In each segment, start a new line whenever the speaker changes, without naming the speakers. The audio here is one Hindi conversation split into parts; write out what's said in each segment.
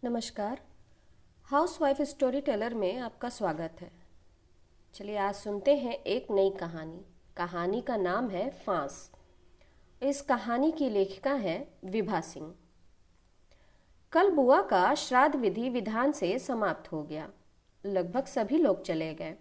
नमस्कार। हाउसवाइफ स्टोरी टेलर में आपका स्वागत है। चलिए आज सुनते हैं एक नई कहानी। कहानी का नाम है फांस। इस कहानी की लेखिका है विभा सिंह। कल बुआ का श्राद्ध विधि विधान से समाप्त हो गया। लगभग सभी लोग चले गए।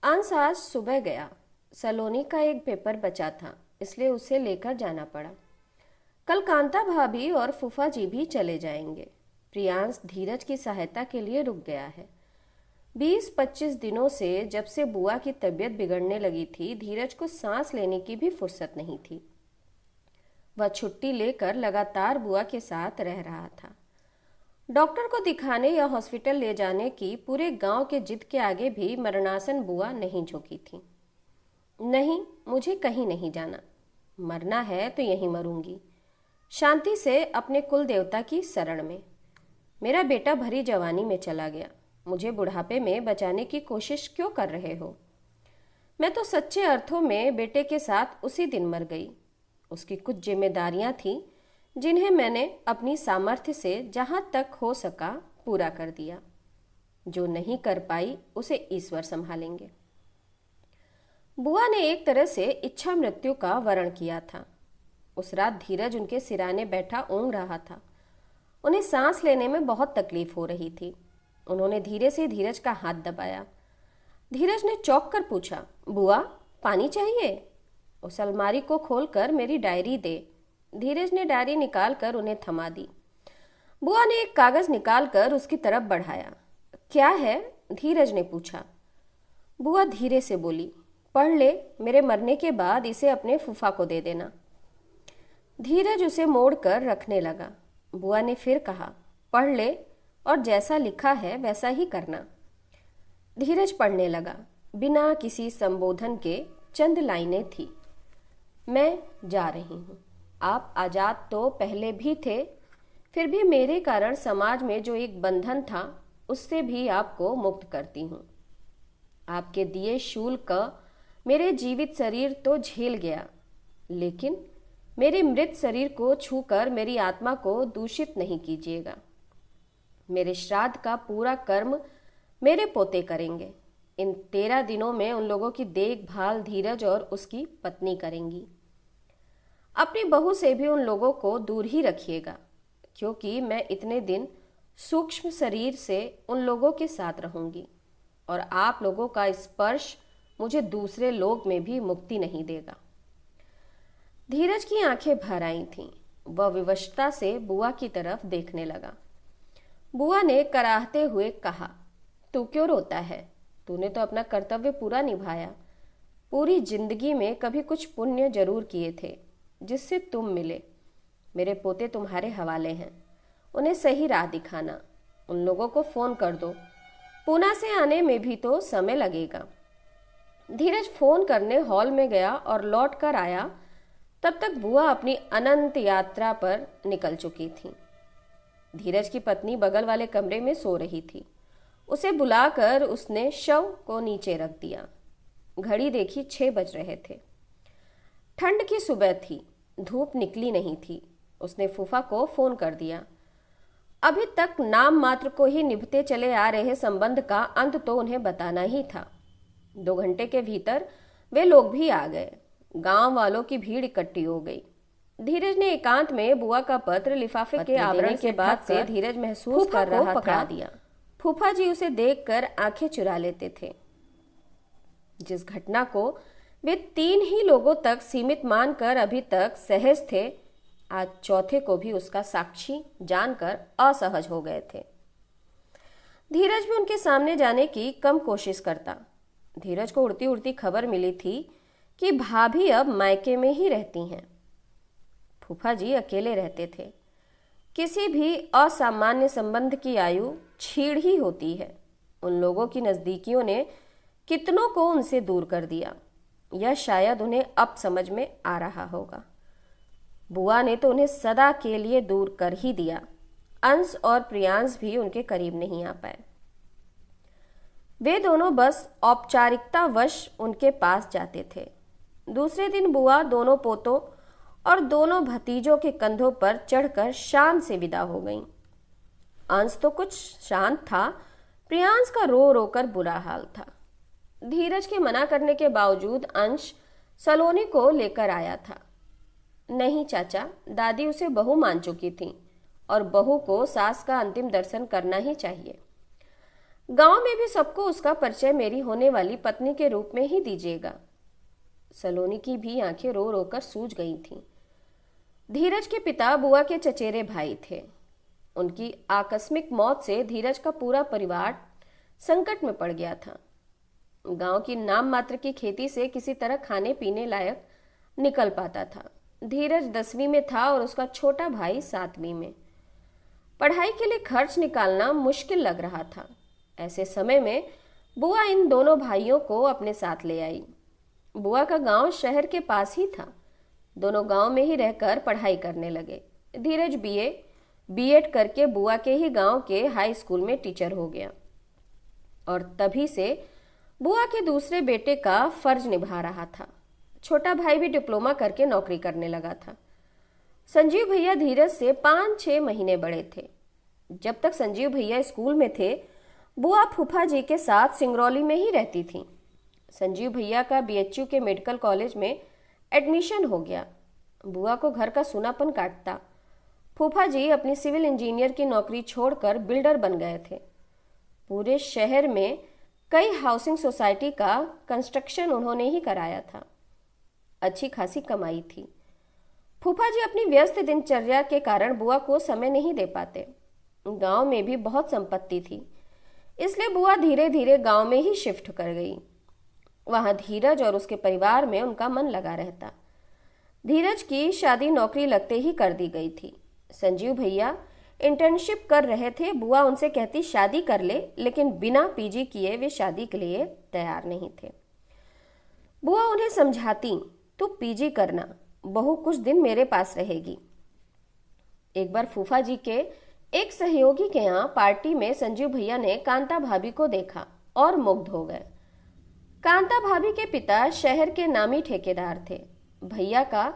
अंश आज सुबह गया। सलोनी का एक पेपर बचा था, इसलिए उसे लेकर जाना पड़ा। कल कांता भाभी और फूफा जी भी चले जाएंगे। प्रियांश धीरज की सहायता के लिए रुक गया है। 20-25 दिनों से जब से बुआ की तबीयत बिगड़ने लगी थी, धीरज को सांस लेने की भी फुर्सत नहीं थी। वह छुट्टी लेकर लगातार बुआ के साथ रह रहा था। डॉक्टर को दिखाने या हॉस्पिटल ले जाने की पूरे गांव के जिद के आगे भी मरणासन बुआ नहीं झुकी थी। नहीं, मुझे कहीं नहीं जाना। मरना है तो यहीं मरूंगी, शांति से अपने कुल देवता की शरण में। मेरा बेटा भरी जवानी में चला गया, मुझे बुढ़ापे में बचाने की कोशिश क्यों कर रहे हो? मैं तो सच्चे अर्थों में बेटे के साथ उसी दिन मर गई। उसकी कुछ जिम्मेदारियां थीं जिन्हें मैंने अपनी सामर्थ्य से जहां तक हो सका पूरा कर दिया। जो नहीं कर पाई उसे ईश्वर संभालेंगे। बुआ ने एक तरह से इच्छा मृत्यु का वरण किया था। उस रात धीरज उनके सिराने बैठा ऊँघ रहा था। उन्हें सांस लेने में बहुत तकलीफ हो रही थी। उन्होंने धीरे से धीरज का हाथ दबाया। धीरज ने चौंक कर पूछा, बुआ पानी चाहिए? उस अलमारी को खोलकर मेरी डायरी दे। धीरज ने डायरी निकालकर उन्हें थमा दी। बुआ ने एक कागज निकालकर उसकी तरफ बढ़ाया। क्या है? धीरज ने पूछा। बुआ धीरे से बोली, पढ़ ले, मेरे मरने के बाद इसे अपने फूफा को दे देना। धीरज उसे मोड़कर रखने लगा। बुआ ने फिर कहा, पढ़ ले और जैसा लिखा है वैसा ही करना। धीरज पढ़ने लगा। बिना किसी संबोधन के चंद लाइनें थी। मैं जा रही हूँ। आप आजाद तो पहले भी थे, फिर भी मेरे कारण समाज में जो एक बंधन था उससे भी आपको मुक्त करती हूँ। आपके दिए शूल का मेरे जीवित शरीर तो झेल गया, लेकिन मेरे मृत शरीर को छूकर मेरी आत्मा को दूषित नहीं कीजिएगा। मेरे श्राद्ध का पूरा कर्म मेरे पोते करेंगे। इन 13 दिनों में उन लोगों की देखभाल धीरज और उसकी पत्नी करेंगी। अपनी बहू से भी उन लोगों को दूर ही रखिएगा, क्योंकि मैं इतने दिन सूक्ष्म शरीर से उन लोगों के साथ रहूंगी और आप लोगों का स्पर्श मुझे दूसरे लोक में भी मुक्ति नहीं देगा। धीरज की आंखें भर आई थीं। वह विवशता से बुआ की तरफ देखने लगा। बुआ ने कराहते हुए कहा, तू क्यों रोता है? तूने तो अपना कर्तव्य पूरा निभाया। पूरी जिंदगी में कभी कुछ पुण्य जरूर किए थे जिससे तुम मिले। मेरे पोते तुम्हारे हवाले हैं, उन्हें सही राह दिखाना। उन लोगों को फोन कर दो, पूना से आने में भी तो समय लगेगा। धीरज फोन करने हॉल में गया और लौट कर आया। तब तक बुआ अपनी अनंत यात्रा पर निकल चुकी थी। धीरज की पत्नी बगल वाले कमरे में सो रही थी। उसे बुलाकर उसने शव को नीचे रख दिया। घड़ी देखी 6 बज रहे थे। ठंड की सुबह थी, धूप निकली नहीं थी। उसने फूफा को फोन कर दिया। अभी तक नाम मात्र को ही निभते चले आ रहे संबंध का अंत तो उन्हें बताना ही था। 2 घंटे के भीतर वे लोग भी आ गए। गांव वालों की भीड़ इकट्ठी हो गई। धीरज ने एकांत में बुआ का पत्र लिफाफे के आवरण के बाद से धीरज महसूस कर रहा पकड़ा दिया। फूफा जी उसे देखकर आंखें चुरा लेते थे। जिस घटना को वे 3 ही लोगों तक सीमित मानकर अभी तक सहज थे, आज चौथे को भी उसका साक्षी जानकर असहज हो गए थे। धीरज भी उनके सामने जाने की कम कोशिश करता। धीरज को उड़ती उड़ती खबर मिली थी कि भाभी अब मायके में ही रहती हैं। फूफा जी अकेले रहते थे। किसी भी असामान्य संबंध की आयु छीड़ ही होती है। उन लोगों की नजदीकियों ने कितनों को उनसे दूर कर दिया। यह शायद उन्हें अब समझ में आ रहा होगा। बुआ ने तो उन्हें सदा के लिए दूर कर ही दिया। अंश और प्रियांश भी उनके करीब नहीं आ पाए। वे दोनों बस औपचारिकता वश उनके पास जाते थे। दूसरे दिन बुआ दोनों पोतों और दोनों भतीजों के कंधों पर चढ़कर शान से विदा हो गईं। अंश तो कुछ शांत था, प्रियांश का रो रो कर बुरा हाल था। धीरज के मना करने के बावजूद अंश सलोनी को लेकर आया था। नहीं चाचा, दादी उसे बहू मान चुकी थी और बहू को सास का अंतिम दर्शन करना ही चाहिए। गांव में भी सबको उसका परिचय मेरी होने वाली पत्नी के रूप में ही दीजिएगा। सलोनी की भी आंखें रो रो कर सूज गई थीं। धीरज के पिता बुआ के चचेरे भाई थे। उनकी आकस्मिक मौत से धीरज का पूरा परिवार संकट में पड़ गया था। गांव की नाम मात्र की खेती से किसी तरह खाने पीने लायक निकल पाता था। धीरज 10वीं में था और उसका छोटा भाई 7वीं में। पढ़ाई के लिए खर्च निकालना मुश्किल लग रहा था। ऐसे समय में बुआ इन दोनों भाइयों को अपने साथ ले आई। बुआ का गांव शहर के पास ही था। दोनों गांव में ही रहकर पढ़ाई करने लगे। धीरज बीएड करके बुआ के ही गांव के हाई स्कूल में टीचर हो गया और तभी से बुआ के दूसरे बेटे का फर्ज निभा रहा था। छोटा भाई भी डिप्लोमा करके नौकरी करने लगा था। संजीव भैया धीरज से 5-6 महीने बड़े थे। जब तक संजीव भैया स्कूल में थे, बुआ फूफा जी के साथ सिंगरौली में ही रहती थी। संजीव भैया का बीएचयू के मेडिकल कॉलेज में एडमिशन हो गया। बुआ को घर का सूनापन काटता। फूफा जी अपनी सिविल इंजीनियर की नौकरी छोड़कर बिल्डर बन गए थे। पूरे शहर में कई हाउसिंग सोसाइटी का कंस्ट्रक्शन उन्होंने ही कराया था। अच्छी खासी कमाई थी। फूफा जी अपनी व्यस्त दिनचर्या के कारण बुआ को समय नहीं दे पाते। गांव में भी बहुत संपत्ति थी, इसलिए बुआ धीरे धीरे गांव में ही शिफ्ट कर गई। वहां धीरज और उसके परिवार में उनका मन लगा रहता। धीरज की शादी नौकरी लगते ही कर दी गई थी। संजीव भैया इंटर्नशिप कर रहे थे। बुआ उनसे कहती शादी कर ले, लेकिन बिना पीजी किए वे शादी के लिए तैयार नहीं थे। बुआ उन्हें समझाती, तू पीजी करना, बहू कुछ दिन मेरे पास रहेगी। एक बार फूफा जी के एक सहयोगी के यहाँ पार्टी में संजीव भैया ने कांता भाभी को देखा और मुग्ध हो गए। कांता भाभी के पिता शहर के नामी ठेकेदार थे। भैया का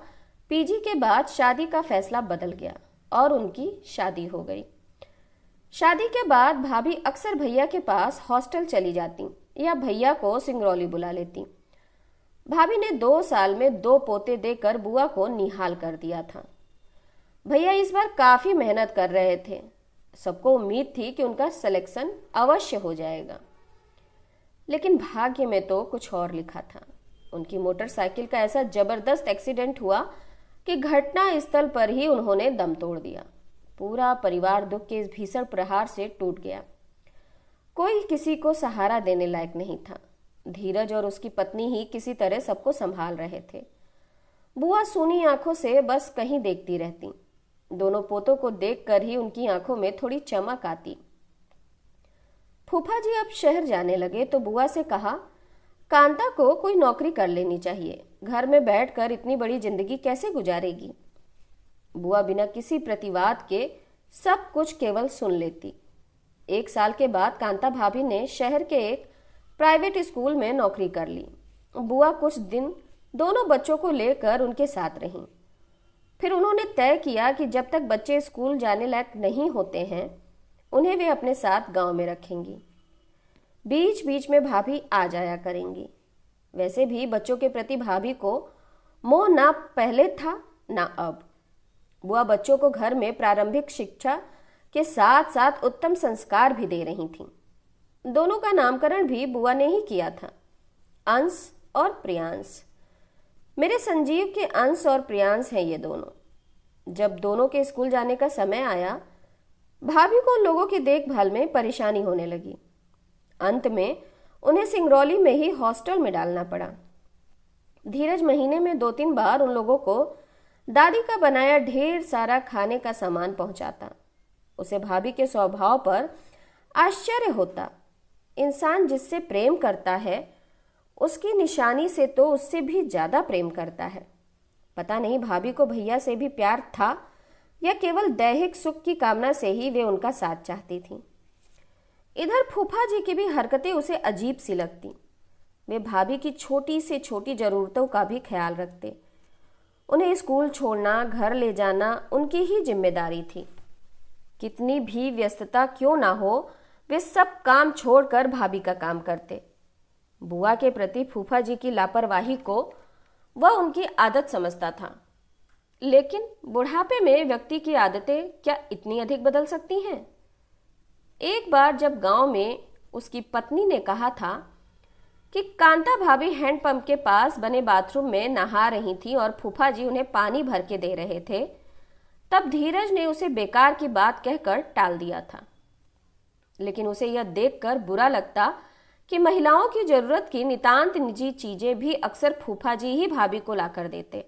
पीजी के बाद शादी का फैसला बदल गया और उनकी शादी हो गई। शादी के बाद भाभी अक्सर भैया के पास हॉस्टल चली जाती या भैया को सिंगरौली बुला लेती। भाभी ने 2 साल में 2 पोते देकर बुआ को निहाल कर दिया था। भैया इस बार काफी मेहनत कर रहे थे। सबको उम्मीद थी कि उनका सिलेक्शन अवश्य हो जाएगा, लेकिन भाग्य में तो कुछ और लिखा था। उनकी मोटरसाइकिल का ऐसा जबरदस्त एक्सीडेंट हुआ कि घटना स्थल पर ही उन्होंने दम तोड़ दिया। पूरा परिवार दुख के इस भीषण प्रहार से टूट गया। कोई किसी को सहारा देने लायक नहीं था। धीरज और उसकी पत्नी ही किसी तरह सबको संभाल रहे थे। बुआ सूनी आंखों से बस कहीं देखती रहती। दोनों पोतों को देखकर ही उनकी आंखों में थोड़ी चमक आती। फूफा जी अब शहर जाने लगे तो बुआ से कहा, कांता को कोई नौकरी कर लेनी चाहिए। घर में बैठकर इतनी बड़ी जिंदगी कैसे गुजारेगी। बुआ बिना किसी प्रतिवाद के सब कुछ केवल सुन लेती। 1 साल के बाद कांता भाभी ने शहर के एक प्राइवेट स्कूल में नौकरी कर ली। बुआ कुछ दिन दोनों बच्चों को लेकर उनके साथ रहीं। फिर उन्होंने तय किया कि जब तक बच्चे स्कूल जाने लायक नहीं होते हैं, उन्हें वे अपने साथ गांव में रखेंगी। बीच बीच में भाभी आ जाया करेंगी। वैसे भी बच्चों के प्रति भाभी को मोह ना पहले था ना अब। बुआ बच्चों को घर में प्रारंभिक शिक्षा के साथ साथ उत्तम संस्कार भी दे रही थीं। दोनों का नामकरण भी बुआ ने ही किया था, अंश और प्रियांश। मेरे संजीव के अंश और प्रियांश हैं ये दोनों। जब दोनों के स्कूल जाने का समय आया, भाभी को उन लोगों की देखभाल में परेशानी होने लगी। अंत में उन्हें सिंगरौली में ही हॉस्टल में डालना पड़ा। धीरज महीने में 2-3 बार उन लोगों को दादी का बनाया ढेर सारा खाने का सामान पहुंचाता। उसे भाभी के स्वभाव पर आश्चर्य होता। इंसान जिससे प्रेम करता है, उसकी निशानी से तो उससे भी ज्यादा प्रेम करता है। पता नहीं भाभी को भैया से भी प्यार था या केवल दैहिक सुख की कामना से ही वे उनका साथ चाहती थीं। इधर फूफा जी की भी हरकतें उसे अजीब सी लगती। वे भाभी की छोटी से छोटी जरूरतों का भी ख्याल रखते। उन्हें स्कूल छोड़ना, घर ले जाना उनकी ही जिम्मेदारी थी। कितनी भी व्यस्तता क्यों ना हो, वे सब काम छोड़कर भाभी का काम करते। बुआ के प्रति फूफा जी की लापरवाही को वह उनकी आदत समझता था। लेकिन बुढ़ापे में व्यक्ति की आदतें क्या इतनी अधिक बदल सकती हैं? एक बार जब गांव में उसकी पत्नी ने कहा था कि कांता भाभी हैंडपंप के पास बने बाथरूम में नहा रही थी और फूफा जी उन्हें पानी भर के दे रहे थे, तब धीरज ने उसे बेकार की बात कहकर टाल दिया था। लेकिन उसे यह देखकर बुरा लगता कि महिलाओं की जरूरत की नितांत निजी चीजें भी अक्सर फूफा जी ही भाभी को लाकर देते।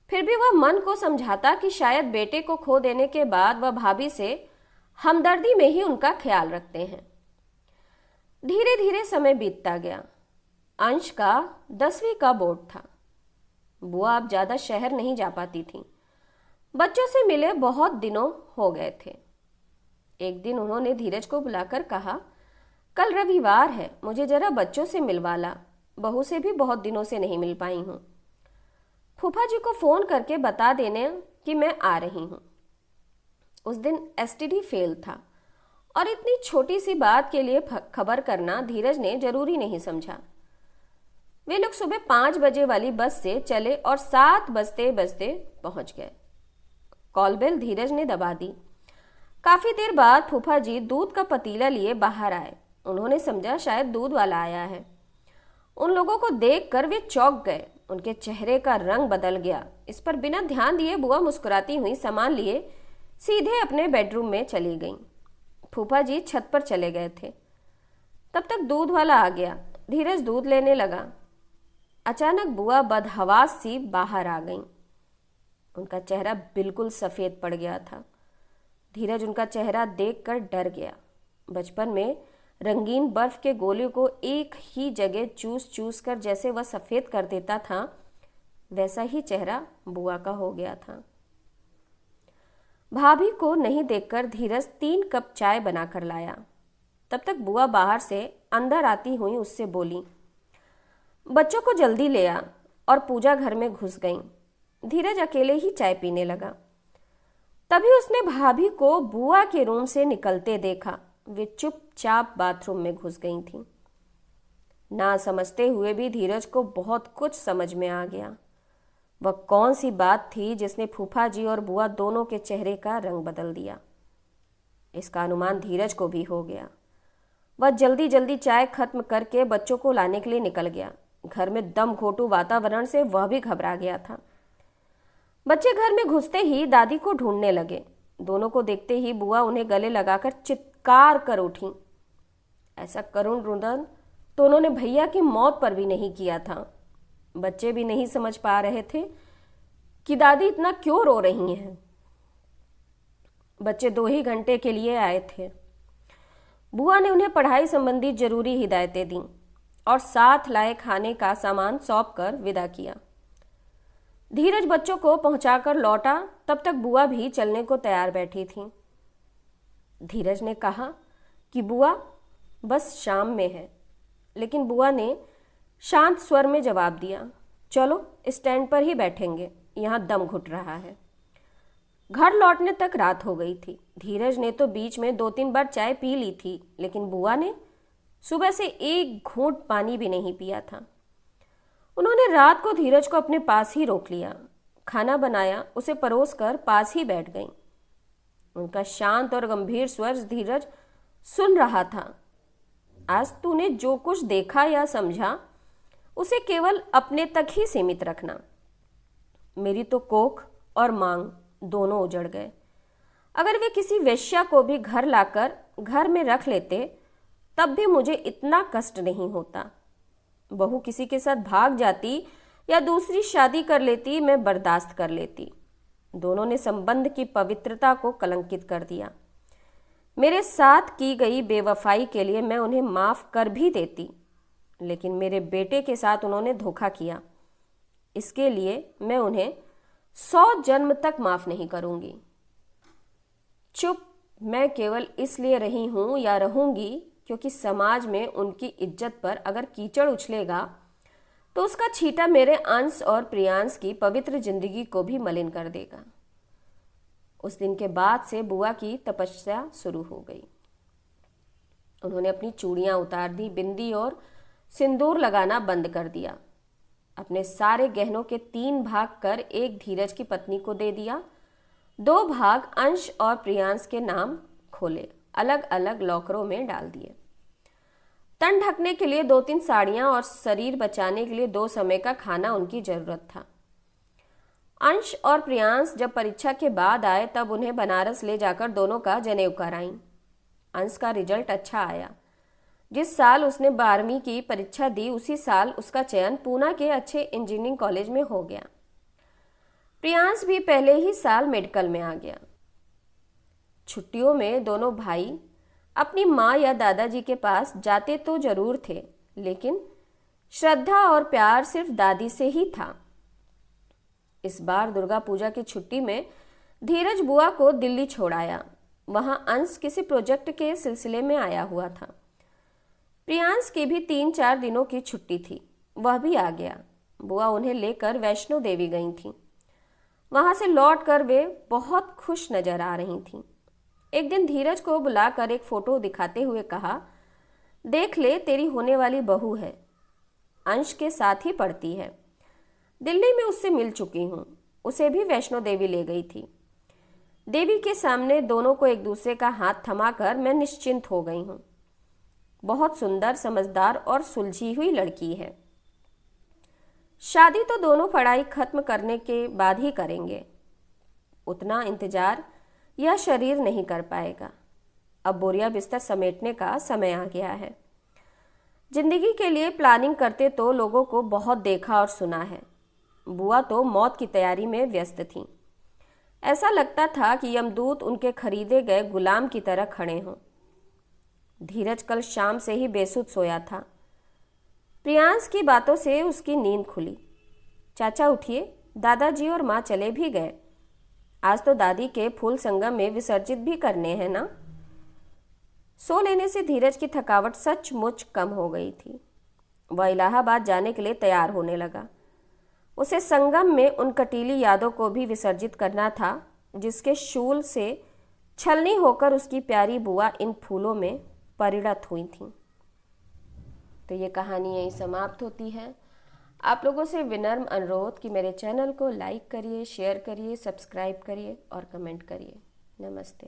फिर भी वह मन को समझाता कि शायद बेटे को खो देने के बाद वह भाभी से हमदर्दी में ही उनका ख्याल रखते हैं। धीरे धीरे समय बीतता गया। अंश का 10वीं का बोर्ड था। बुआ अब ज्यादा शहर नहीं जा पाती थी। बच्चों से मिले बहुत दिनों हो गए थे। एक दिन उन्होंने धीरज को बुलाकर कहा, कल रविवार है, मुझे जरा बच्चों से मिलवा ला, बहू से भी बहुत दिनों से नहीं मिल पाई हूं। फूफा जी को फोन करके बता देने कि मैं आ रही हूं। उस दिन एसटीडी फेल था और इतनी छोटी सी बात के लिए खबर करना धीरज ने जरूरी नहीं समझा। वे लोग सुबह 5 बजे वाली बस से चले और 7 बजते बजते पहुंच गए। कॉल बेल धीरज ने दबा दी। काफी देर बाद फूफा जी दूध का पतीला लिए बाहर आए। उन्होंने समझा शायद दूध वाला आया है। उन लोगों को देखकर वे चौंक गए। उनके चेहरे का रंग बदल गया। इस पर बिना ध्यान दिए बुआ मुस्कुराती हुई सामान लिए सीधे अपने बेडरूम में चली गईं। फूफा जी छत पर चले गए थे। तब तक दूध वाला आ गया। धीरज दूध लेने लगा। अचानक बुआ बदहवास सी बाहर आ गईं। उनका चेहरा बिल्कुल सफेद पड़ गया था। धीरज उनका चेहरा देखकर डर गया। बचपन में रंगीन बर्फ के गोले को एक ही जगह चूस चूस कर जैसे वह सफेद कर देता था, वैसा ही चेहरा बुआ का हो गया था। भाभी को नहीं देखकर धीरज 3 कप चाय बनाकर लाया। तब तक बुआ बाहर से अंदर आती हुई उससे बोली, बच्चों को जल्दी ले आ, और पूजा घर में घुस गईं। धीरज अकेले ही चाय पीने लगा। तभी उसने भाभी को बुआ के रूम से निकलते देखा। वे चुपचाप बाथरूम में घुस गई थीं। ना समझते हुए भी धीरज को बहुत कुछ समझ में आ गया। वह कौन सी बात थी जिसने फूफा जी और बुआ दोनों के चेहरे का रंग बदल दिया। इसका अनुमान धीरज को भी हो गया। वह जल्दी जल्दी चाय खत्म करके बच्चों को लाने के लिए निकल गया। घर में दम घोटू वातावरण से वह भी घबरा गया था। बच्चे घर में घुसते ही दादी को ढूंढने लगे। दोनों को देखते ही बुआ उन्हें गले लगाकर चित्कार कर उठी। ऐसा करुण रुदन तो उन्होंने भैया की मौत पर भी नहीं किया था। बच्चे भी नहीं समझ पा रहे थे कि दादी इतना क्यों रो रही हैं। बच्चे 2 ही घंटे के लिए आए थे। बुआ ने उन्हें पढ़ाई संबंधी जरूरी हिदायतें दी और साथ लाए खाने का सामान सौंप कर विदा किया। धीरज बच्चों को पहुंचाकर लौटा। तब तक बुआ भी चलने को तैयार बैठी थी। धीरज ने कहा कि बुआ बस शाम में है, लेकिन बुआ ने शांत स्वर में जवाब दिया, चलो स्टैंड पर ही बैठेंगे, यहाँ दम घुट रहा है। घर लौटने तक रात हो गई थी। धीरज ने तो बीच में 2-3 बार चाय पी ली थी, लेकिन बुआ ने सुबह से एक घूंट पानी भी नहीं पिया था। उन्होंने रात को धीरज को अपने पास ही रोक लिया। खाना बनाया, उसे परोस कर पास ही बैठ गईं। उनका शांत और गंभीर स्वर धीरज सुन रहा था। आज तूने जो कुछ देखा या समझा उसे केवल अपने तक ही सीमित रखना। मेरी तो कोख और मांग दोनों उजड़ गए। अगर वे किसी वेश्या को भी घर लाकर घर में रख लेते तब भी मुझे इतना कष्ट नहीं होता। बहू किसी के साथ भाग जाती या दूसरी शादी कर लेती, मैं बर्दाश्त कर लेती। दोनों ने संबंध की पवित्रता को कलंकित कर दिया। मेरे साथ की गई बेवफाई के लिए मैं उन्हें माफ कर भी देती, लेकिन मेरे बेटे के साथ उन्होंने धोखा किया। इसके लिए मैं उन्हें 100 जन्म तक माफ नहीं करूंगी। चुप मैं केवल इसलिए रही हूं या रहूंगी क्योंकि समाज में उनकी इज्जत पर अगर कीचड़ उछलेगा तो उसका छींटा मेरे अंश और प्रियांश की पवित्र जिंदगी को भी मलिन कर देगा। उस दिन के बाद से बुआ की तपस्या शुरू हो गई। उन्होंने अपनी चूड़ियां उतार दी, बिंदी और सिंदूर लगाना बंद कर दिया। अपने सारे गहनों के 3 भाग कर एक धीरज की पत्नी को दे दिया। 2 भाग अंश और प्रियांश के नाम खोले, अलग अलग लॉकरों में डाल दिए। तन ढकने के लिए 2-3 साड़ियां और शरीर बचाने के लिए 2 समय का खाना उनकी जरूरत था। अंश और प्रियांश जब परीक्षा के बाद आए तब उन्हें बनारस ले जाकर दोनों का जनेऊ कराईं। अंश का रिजल्ट अच्छा आया। जिस साल उसने 12वीं की परीक्षा दी उसी साल उसका चयन पूना के अच्छे इंजीनियरिंग कॉलेज में हो गया। प्रियांश भी पहले ही साल मेडिकल में आ गया। छुट्टियों में दोनों भाई अपनी माँ या दादाजी के पास जाते तो जरूर थे, लेकिन श्रद्धा और प्यार सिर्फ दादी से ही था। इस बार दुर्गा पूजा की छुट्टी में धीरज बुआ को दिल्ली छोड़ाया। वहां अंश किसी प्रोजेक्ट के सिलसिले में आया हुआ था। प्रियांश की भी 3-4 दिनों की छुट्टी थी, वह भी आ गया। बुआ उन्हें लेकर वैष्णो देवी गई थी। वहां से लौटकर वे बहुत खुश नजर आ रही थीं। एक दिन धीरज को बुलाकर एक फोटो दिखाते हुए कहा, देख ले तेरी होने वाली बहू है, अंश के साथ ही पढ़ती है। दिल्ली में उससे मिल चुकी हूँ, उसे भी वैष्णो देवी ले गई थी। देवी के सामने दोनों को एक दूसरे का हाथ थमाकर मैं निश्चिंत हो गई हूँ। बहुत सुंदर, समझदार और सुलझी हुई लड़की है। शादी तो दोनों पढ़ाई खत्म करने के बाद ही करेंगे। उतना इंतजार यह शरीर नहीं कर पाएगा। अब बोरिया बिस्तर समेटने का समय आ गया है। जिंदगी के लिए प्लानिंग करते तो लोगों को बहुत देखा और सुना है। बुआ तो मौत की तैयारी में व्यस्त थीं। ऐसा लगता था कि यमदूत उनके खरीदे गए गुलाम की तरह खड़े हों। धीरज कल शाम से ही बेसुध सोया था। प्रियांश की बातों से उसकी नींद खुली। चाचा उठिए, दादाजी और माँ चले भी गए। आज तो दादी के फूल संगम में विसर्जित भी करने हैं ना। सो लेने से धीरज की थकावट सचमुच कम हो गई थी। वह इलाहाबाद जाने के लिए तैयार होने लगा। उसे संगम में उन कटीली यादों को भी विसर्जित करना था जिसके शूल से छलनी होकर उसकी प्यारी बुआ इन फूलों में परिणत हुई थीं। तो ये कहानी यहीं समाप्त होती है। आप लोगों से विनम्र अनुरोध कि मेरे चैनल को लाइक करिए, शेयर करिए, सब्सक्राइब करिए और कमेंट करिए। नमस्ते।